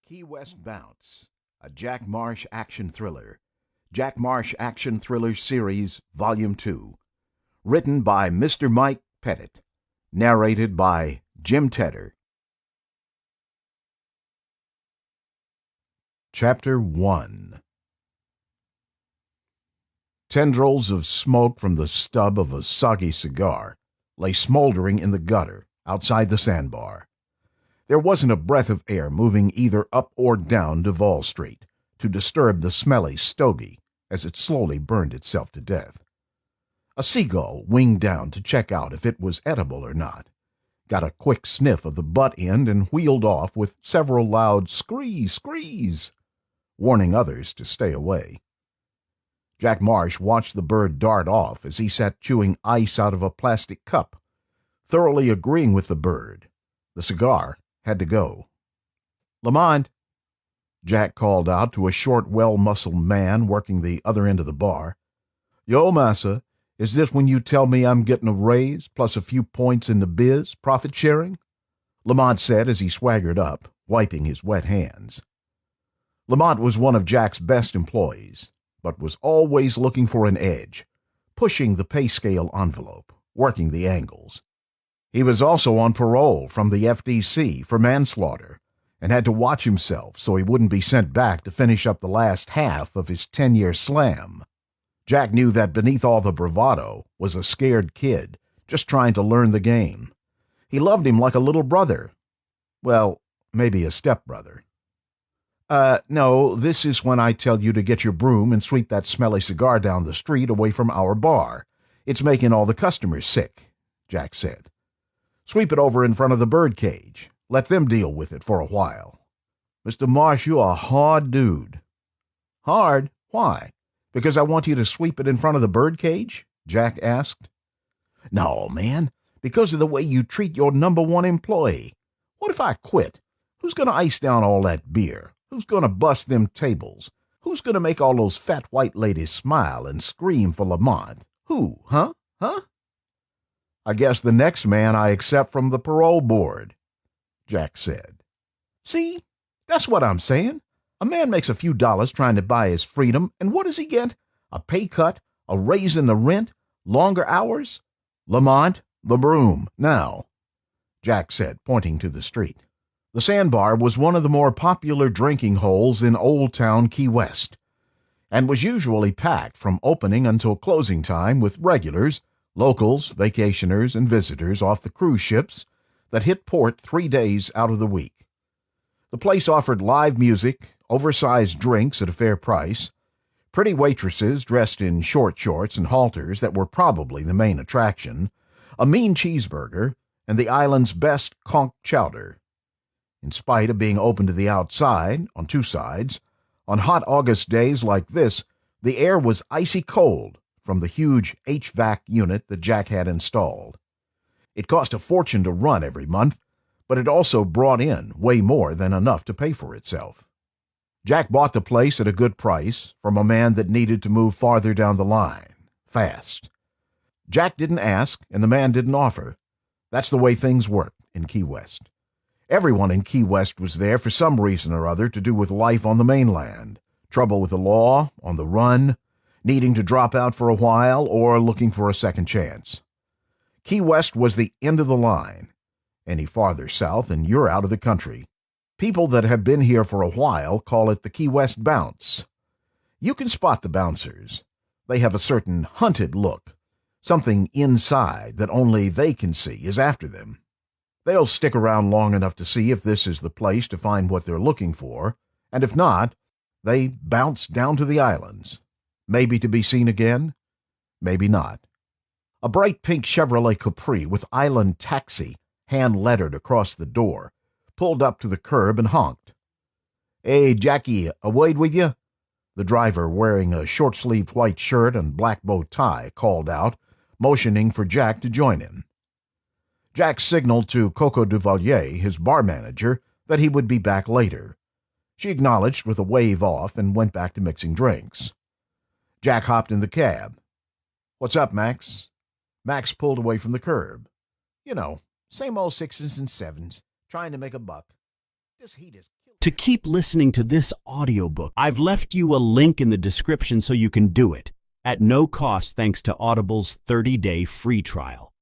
Key West Bounce, a Jack Marsh action thriller. Jack Marsh Action Thriller Series, Volume 2. Written by Mr. Mike Pettit. Narrated by Jim Tedder. Chapter 1. Tendrils of smoke from the stub of a soggy cigar lay smoldering in the gutter outside the sandbar. There wasn't a breath of air moving either up or down Duval Street to disturb the smelly stogie as it slowly burned itself to death. A seagull winged down to check out if it was edible or not, got a quick sniff of the butt end and wheeled off with several loud screes, warning others to stay away. Jack Marsh watched the bird dart off as he sat chewing ice out of a plastic cup, thoroughly agreeing with the bird. The cigar had to go. "Lamont," Jack called out to a short, well-muscled man working the other end of the bar. "Yo, massa, is this when you tell me I'm getting a raise plus a few points in the biz, profit sharing?" Lamont said as he swaggered up, wiping his wet hands. Lamont was one of Jack's best employees, but was always looking for an edge, pushing the pay scale envelope, working the angles. He was also on parole from the FDC for manslaughter and had to watch himself so he wouldn't be sent back to finish up the last half of his 10-year slam. Jack knew that beneath all the bravado was a scared kid just trying to learn the game. He loved him like a little brother. Well, maybe a stepbrother. No, this is when I tell you to get your broom and sweep that smelly cigar down the street away from our bar. It's making all the customers sick," Jack said. "Sweep it over in front of the bird cage. Let them deal with it for a while." "Mr. Marsh, you're a hard dude." "Hard? Why? Because I want you to sweep it in front of the bird cage?" Jack asked. "No, man, because of the way you treat your number one employee. What if I quit? Who's going to ice down all that beer? Who's going to bust them tables? Who's going to make all those fat white ladies smile and scream for Lamont? Who, huh? "I guess the next man I accept from the parole board," Jack said. "See? That's what I'm saying. A man makes a few dollars trying to buy his freedom, and what does he get? A pay cut, a raise in the rent, longer hours? Lamont, the broom, now," Jack said, pointing to the street. The sandbar was one of the more popular drinking holes in Old Town Key West, and was usually packed from opening until closing time with regulars, locals, vacationers, and visitors off the cruise ships that hit port 3 days out of the week. The place offered live music, oversized drinks at a fair price, pretty waitresses dressed in short shorts and halters that were probably the main attraction, a mean cheeseburger, and the island's best conch chowder. In spite of being open to the outside, on 2 sides, on hot August days like this, the air was icy cold from the huge HVAC unit that Jack had installed. It cost a fortune to run every month, but it also brought in way more than enough to pay for itself. Jack bought the place at a good price from a man that needed to move farther down the line, fast. Jack didn't ask, and the man didn't offer. That's the way things worked in Key West. Everyone in Key West was there for some reason or other to do with life on the mainland, trouble with the law, on the run, needing to drop out for a while, or looking for a second chance. Key West was the end of the line. Any farther south and you're out of the country. People that have been here for a while call it the Key West Bounce. You can spot the bouncers. They have a certain hunted look, something inside that only they can see is after them. They'll stick around long enough to see if this is the place to find what they're looking for, and if not, they bounce down to the islands. Maybe to be seen again, maybe not. A bright pink Chevrolet Capri with Island Taxi hand-lettered across the door pulled up to the curb and honked. "Hey, Jackie, a word with you?" The driver, wearing a short-sleeved white shirt and black bow tie, called out, motioning for Jack to join him. Jack signaled to Coco Duvalier, his bar manager, that he would be back later. She acknowledged with a wave off and went back to mixing drinks. Jack hopped in the cab. "What's up, Max?" Max pulled away from the curb. "You know, same old 6s and 7s, trying to make a buck. This heat is killing." To keep listening to this audiobook, I've left you a link in the description so you can do it, at no cost thanks to Audible's 30-day free trial.